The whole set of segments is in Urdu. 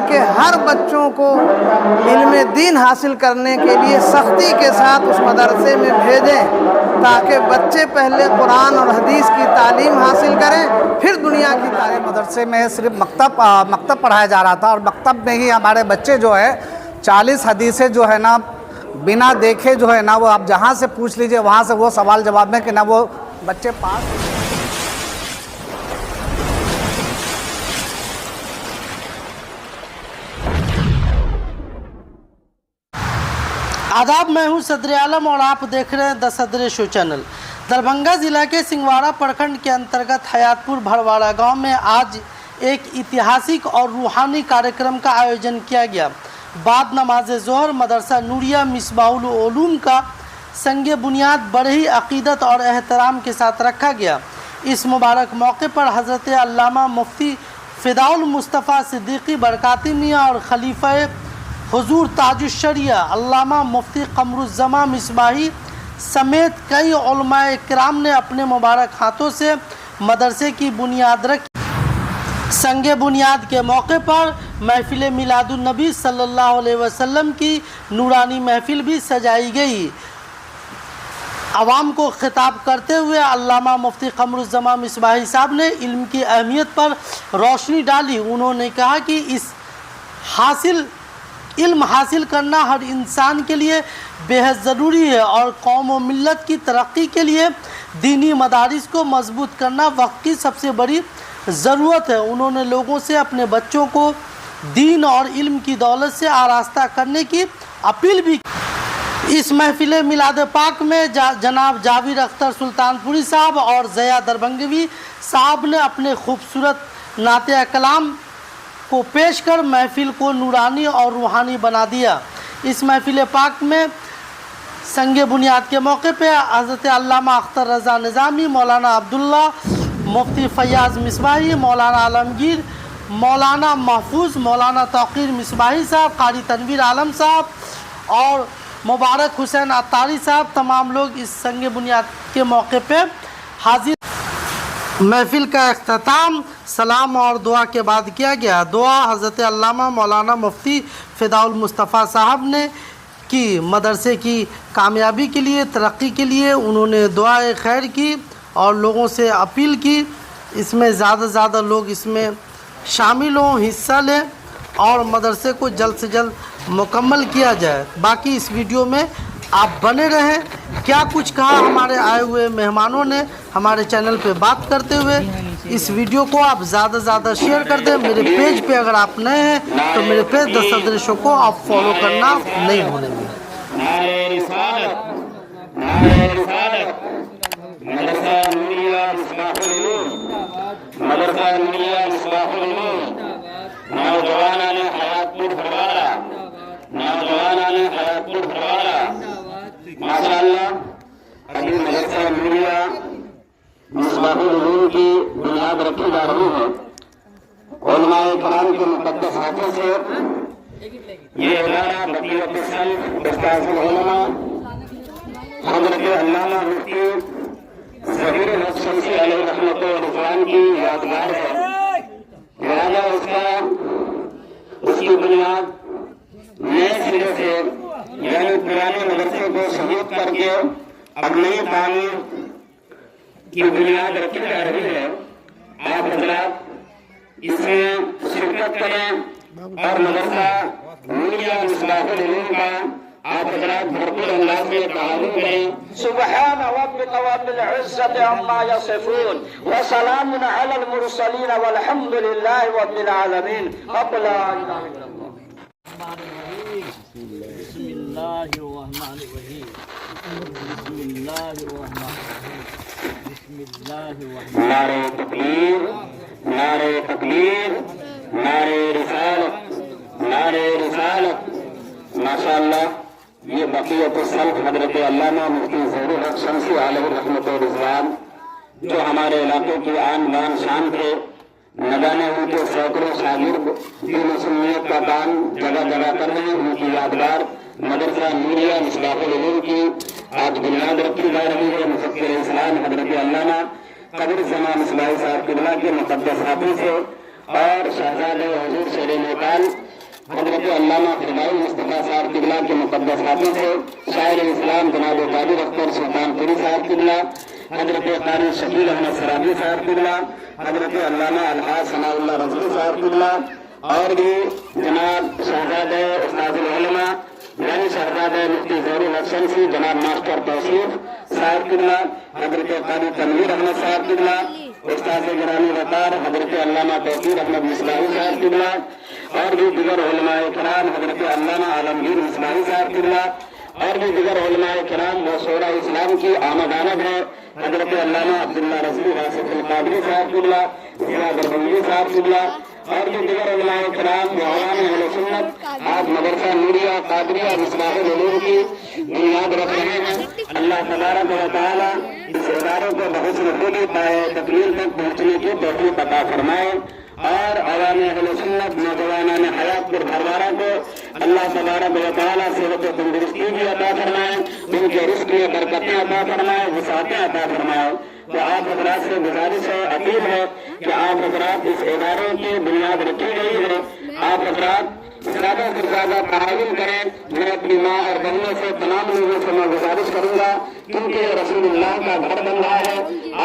کہ ہر بچوں کو علم دین حاصل کرنے کے لیے سختی کے ساتھ اس مدرسے میں بھیجیں، تاکہ بچے پہلے قرآن اور حدیث کی تعلیم حاصل کریں، پھر دنیا کی تعلیم۔ مدرسے میں صرف مکتب پڑھایا جا رہا تھا، اور مکتب میں ہی ہمارے بچے جو ہے 40 حدیثیں جو ہے نا بنا دیکھے جو ہے نا وہ آپ جہاں سے پوچھ لیجئے وہاں سے وہ سوال جواب میں کہ نا وہ بچے پاس۔ آداب، میں ہوں صدر عالم اور آپ دیکھ رہے ہیں دا صدر شو چینل۔ دربھنگہ ضلع کے سنگواڑا پرکھنڈ کے انترگت حیات پور بھرواڑا گاؤں میں آج ایک ایتہاسک اور روحانی کارکرم کا آیوجن کیا گیا۔ بعد نماز ظہر مدرسہ نوریہ مصباح العلوم کا سنگ بنیاد بڑے ہی عقیدت اور احترام کے ساتھ رکھا گیا۔ اس مبارک موقع پر حضرت علامہ مفتی فداء المصطفیٰ صدیقی برکاتی میاں اور خلیفہ حضور تاج الشریعہ علامہ مفتی قمر الزمان مصباحی سمیت کئی علماء کرام نے اپنے مبارک ہاتھوں سے مدرسے کی بنیاد رکھی۔ سنگ بنیاد کے موقع پر محفل میلاد النبی صلی اللہ علیہ وسلم کی نورانی محفل بھی سجائی گئی۔ عوام کو خطاب کرتے ہوئے علامہ مفتی قمر الزمان مصباحی صاحب نے علم کی اہمیت پر روشنی ڈالی۔ انہوں نے کہا کہ علم حاصل کرنا ہر انسان کے لیے بے حد ضروری ہے، اور قوم و ملت کی ترقی کے لیے دینی مدارس کو مضبوط کرنا وقت کی سب سے بڑی ضرورت ہے۔ انہوں نے لوگوں سے اپنے بچوں کو دین اور علم کی دولت سے آراستہ کرنے کی اپیل بھی کی۔ اس محفل میلاد پاک میں جناب جاوید اختر سلطان پوری صاحب اور ضیاء دربھنگوی صاحب نے اپنے خوبصورت نعت کلام کو پیش کر محفل کو نورانی اور روحانی بنا دیا۔ اس محفل پاک میں سنگ بنیاد کے موقع پہ حضرت علامہ اختر رضا نظامی، مولانا عبداللہ، مفتی فیاض مصباحی، مولانا عالمگیر، مولانا محفوظ، مولانا توقیر مصباحی صاحب، قاری تنویر عالم صاحب اور مبارک حسین عطاری صاحب، تمام لوگ اس سنگ بنیاد کے موقع پہ حاضر۔ محفل کا اختتام سلام اور دعا کے بعد کیا گیا۔ دعا حضرت علامہ مولانا مفتی فداء المصطفیٰ صاحب نے کی مدرسے کی کامیابی کے لیے، ترقی کے لیے۔ انہوں نے دعائے خیر کی اور لوگوں سے اپیل کی اس میں زیادہ سے زیادہ لوگ اس میں شامل ہوں، حصہ لیں اور مدرسے کو جلد سے جلد مکمل کیا جائے۔ باقی اس ویڈیو میں آپ بنے رہیں۔ کیا کچھ کہا ہمارے آئے ہوئے مہمانوں نے ہمارے چینل پہ بات کرتے ہوئے، اس ویڈیو کو آپ زیادہ سے زیادہ شیئر کر دیں۔ میرے پیج پہ اگر آپ نئے ہیں تو میرے پیج دا صدر شو کو آپ فالو کرنا نہیں بھولیں گے۔ نعرہ رسالت، نعرہ رسالت، مدرسہ نوریہ مصباح العلوم، مدرسہ نوریہ مصباح العلوم، نوجوانان حیات پور بھرواڑا، نوجوانان حیات پور بھرواڑا، ماشاءاللہ ابھی مدرسہ نوریہ مصباح العلوم کی بنیاد رکھی جا رہی ہے۔ علماء کرام کے مقدس ہاتھوں سے یہ ادارہ بقیت السلف استاذ العلماء حضرت علامہ مفتی ظہیر الحق شمسی علیہ رحمۃ و رضوان کی یادگار ہے، لہذا اس کی بنیاد نئے سرے سے یعنی پرانے مدرسے کو شہید کر کے اب نئی تعمیر کی بنیاد رکھی جا رہی ہے۔ آپ حضرات اس میں شرکت کریں اور مدرسہ نوریہ مصباح العلوم کا آپ حضرات بھرپور انداز میں تعاون کریں۔ سبحان ربک رب العزۃ عما یصفون وسلام علی المرسلین والحمد للہ رب العالمین۔ لا الہ الا اللہ۔ بسم اللہ الرحمن الرحیم، بسم اللہ الرحمن الرحیم، بسم اللہ الرحمن۔ نعرہ تکبیر، نعرہ تکبیر، نعرہ رسالت، نعرہ رسالت۔ ماشاءاللہ یہ بقیت السلف حضرت علامہ مفتی ظہیر الحق شمسی علیہ رحمۃ و رضوان جو ہمارے علاقے کی آن بان شان تھے، نہ جانے ان کے سینکڑوں شاگرد دین و سنت کا کام جگہ جگہ کر رہے ہیں۔ ان کی یادگار مدرسہ نوریہ مصباح العلوم کی آج بنیاد رکھی جا رہی ہے۔ مفکر اسلام حضرت علامہ قمر الزمان مصباحی صاحب قبلہ کے مقدس ہاتھوں سے اور شہزادہ حضور شیر نیپال علامہ خدائی مصطفیٰ صاحب قبلہ کے مقدس ہاتھوں سے شاعر اسلام جناب قادر اختر سلطان پوری صاحب قبلہ، حضرت قاری شکیل احمد سرابی صاحب قبلہ، حضرت علامہ الحاج ثناء اللہ رضوی صاحب قبلہ، اور بھی جناب شہزادہ استاد العلماء یعنی شہزادہ مفتی ظہور بخشنسی جناب ماسٹر توصیف صاحب قبلہ، حضرت قاری تنویر احمد صاحب قبلہ، استاد گرامی وقار حضرت علامہ توقیر احمد مصباحی صاحب قبلہ، اور بھی دیگر علماء کرام حضرت علامہ عالمگیر مصباحی صاحب قبلہ، اور بھی دیگر علماء کرام و شورا اسلام کی آمد ہے، حضرت علامہ عبداللہ رضوی واسف القادری صاحب قبلہ، ضیاء بربنگی صاحب قبلہ، اور بھی دیگر علماء کرام و عوام اہل سنت آج مدرسہ نوریہ قادریہ مصباح العلوم کی بنیاد رکھ رہے ہیں۔ اللہ تبارک و تعالی اس اداروں کو بحسن خوبی پائے تکمیل تک پہنچنے کی توفیق عطا فرمائے، اور عوام اہل سنت نوجوانان حیات پر گھروارہ کو اللہ تبارک و تعالی صحت و تندرستی بھی عطا فرمائے، ان کے رزق میں برکتیں عطا فرمائے، وسعتیں عطا فرمائے۔ تو آپ حضرات سے گزارش ہے، اپیل ہے کہ آپ حضرات اس اداروں کی بنیاد رکھی گئی ہے، آپ حضرات زیادہ سے زیادہ تعاون کریں۔ میں اپنی ماں اور بہنوں سے تمام لوگوں سے میں گزارش کروں گا، کیونکہ یہ رسول اللہ کا گھر بن رہا ہے،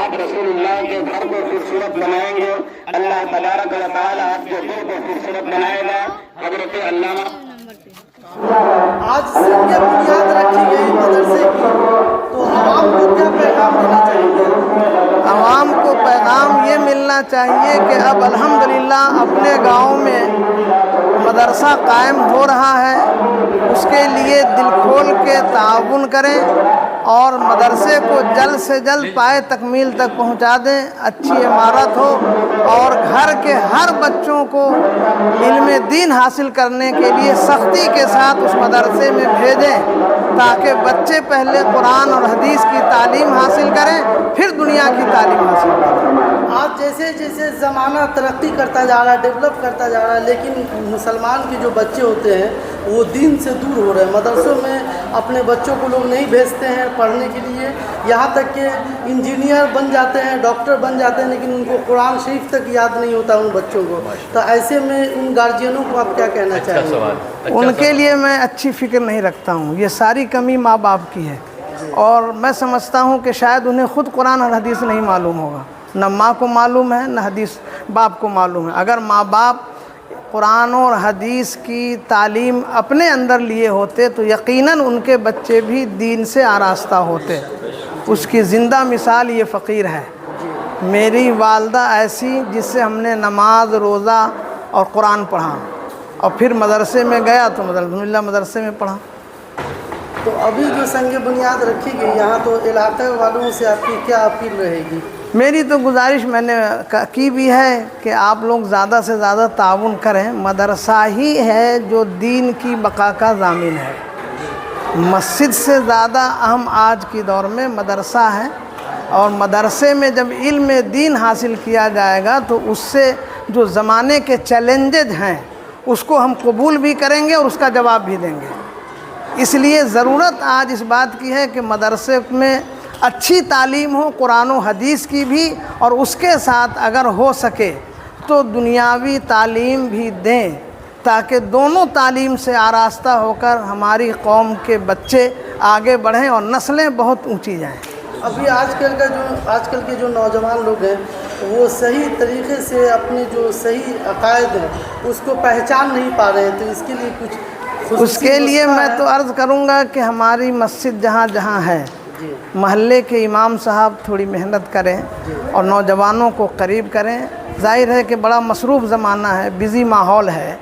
آپ رسول اللہ کے گھر کو خوبصورت بنائیں گے، اللہ تبارک و تعالی آپ کے دل کو خوبصورت بنائے گا۔ حضرت علامہ آج سے یہ بنیاد رکھی گئی مدرسے کی، تو عوام کو کیا پیغام دینا چاہیے؟ عوام کو پیغام یہ ملنا چاہیے کہ اب الحمدللہ اپنے گاؤں میں مدرسہ قائم ہو رہا ہے، اس کے لیے دل کھول کے تعاون کریں اور مدرسے کو جلد سے جلد پائے تکمیل تک پہنچا دیں، اچھی عمارت ہو اور گھر کے ہر بچوں کو علم دین حاصل کرنے کے لیے سختی کے ساتھ اس مدرسے میں بھیجیں، تاکہ بچے پہلے قرآن اور حدیث کی تعلیم حاصل کریں، پھر دنیا کی تعلیم حاصل کریں۔ آج جیسے جیسے زمانہ ترقی کرتا جا رہا ہے، ڈیولپ کرتا جا رہا ہے، لیکن مسلمان کے جو بچے ہوتے ہیں وہ دین سے دور ہو رہے ہیں۔ مدرسوں میں اپنے بچوں کو لوگ نہیں بھیجتے ہیں پڑھنے کے لیے، یہاں تک کہ انجینئر بن جاتے ہیں، ڈاکٹر بن جاتے ہیں، لیکن ان کو قرآن شریف تک یاد نہیں ہوتا ان بچوں کو۔ تو ایسے میں ان گارجینوں کو آپ کیا کہنا چاہیں گے؟ ان کے لیے میں اچھی فکر نہیں رکھتا ہوں، یہ ساری کمی ماں باپ کی ہے، اور میں سمجھتا ہوں کہ شاید انہیں خود قرآن اور حدیث نہیں معلوم ہوگا، نہ ماں کو معلوم ہے نہ حدیث باپ کو معلوم ہے۔ اگر ماں باپ قرآن اور حدیث کی تعلیم اپنے اندر لیے ہوتے تو یقیناً ان کے بچے بھی دین سے آراستہ ہوتے۔ اس کی زندہ مثال یہ فقیر ہے، میری والدہ ایسی جس سے ہم نے نماز روزہ اور قرآن پڑھا، اور پھر مدرسے میں گیا تو الحمدللہ مدرسے میں پڑھا۔ تو ابھی جو سنگ بنیاد رکھی گئی یہاں، تو علاقے والوں سے آپ کی کیا اپیل رہے گی؟ میری تو گزارش میں نے کی بھی ہے کہ آپ لوگ زیادہ سے زیادہ تعاون کریں، مدرسہ ہی ہے جو دین کی بقا کا ضامن ہے۔ مسجد سے زیادہ اہم آج کی دور میں مدرسہ ہے، اور مدرسے میں جب علم دین حاصل کیا جائے گا تو اس سے جو زمانے کے چیلنجز ہیں اس کو ہم قبول بھی کریں گے اور اس کا جواب بھی دیں گے۔ اس لیے ضرورت آج اس بات کی ہے کہ مدرسے میں اچھی تعلیم ہو، قرآن و حدیث کی بھی، اور اس کے ساتھ اگر ہو سکے تو دنیاوی تعلیم بھی دیں، تاکہ دونوں تعلیم سے آراستہ ہو کر ہماری قوم کے بچے آگے بڑھیں اور نسلیں بہت اونچی جائیں۔ ابھی آج کل کے جو نوجوان لوگ ہیں وہ صحیح طریقے سے اپنے جو صحیح عقائد ہیں اس کو پہچان نہیں پا رہے ہیں، تو اس کے لیے کچھ اس کے لیے میں تو عرض کروں گا کہ ہماری مسجد جہاں جہاں ہے، محلے کے امام صاحب تھوڑی محنت کریں اور نوجوانوں کو قریب کریں۔ ظاہر ہے کہ بڑا مصروف زمانہ ہے، بزی ماحول ہے،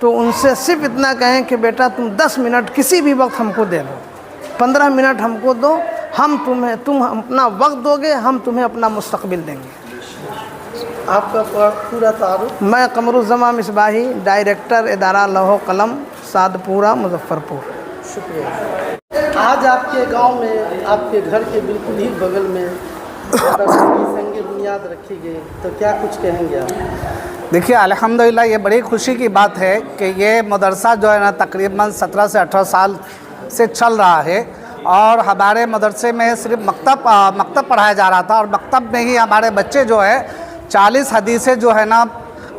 تو ان سے صرف اتنا کہیں کہ بیٹا تم 10 منٹ کسی بھی وقت ہم کو دے دو، 15 منٹ ہم کو دو، تم اپنا وقت دو گے، ہم تمہیں اپنا مستقبل دیں گے۔ آپ کا پورا تعارف؟ میں قمر الزماں مصباحی، ڈائریکٹر ادارہ لوح و قلم، سعدپورہ، مظفر پور۔ شکریہ۔ آج آپ کے گاؤں میں، آپ کے گھر کے بالکل ہی بغل میں سنگ بنیاد رکھی گئی، تو کیا کچھ کہیں گے آپ؟ دیکھیے الحمدللہ یہ بڑی خوشی کی بات ہے کہ یہ مدرسہ جو ہے نا تقریباً 17 سے 18 سال سے چل رہا ہے، اور ہمارے مدرسے میں صرف مکتب پڑھایا جا رہا تھا، اور مکتب میں ہی ہمارے بچے جو ہے 40 حدیثیں جو ہے نا